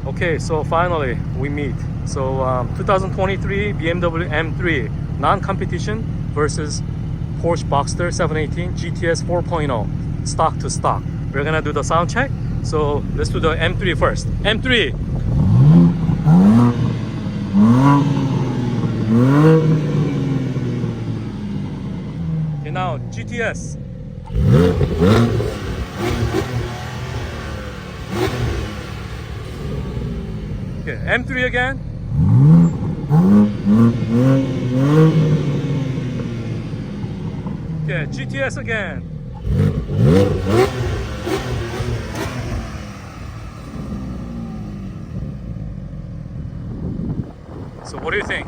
Okay, so finally we meet. So 2023 BMW M3 non-competition versus Porsche Boxster 718 GTS 4.0 stock to stock. We're gonna do the sound check. So let's do the M3 first. M3. Okay, now GTS. Okay, M3 again. Okay, GTS again. So what do you think?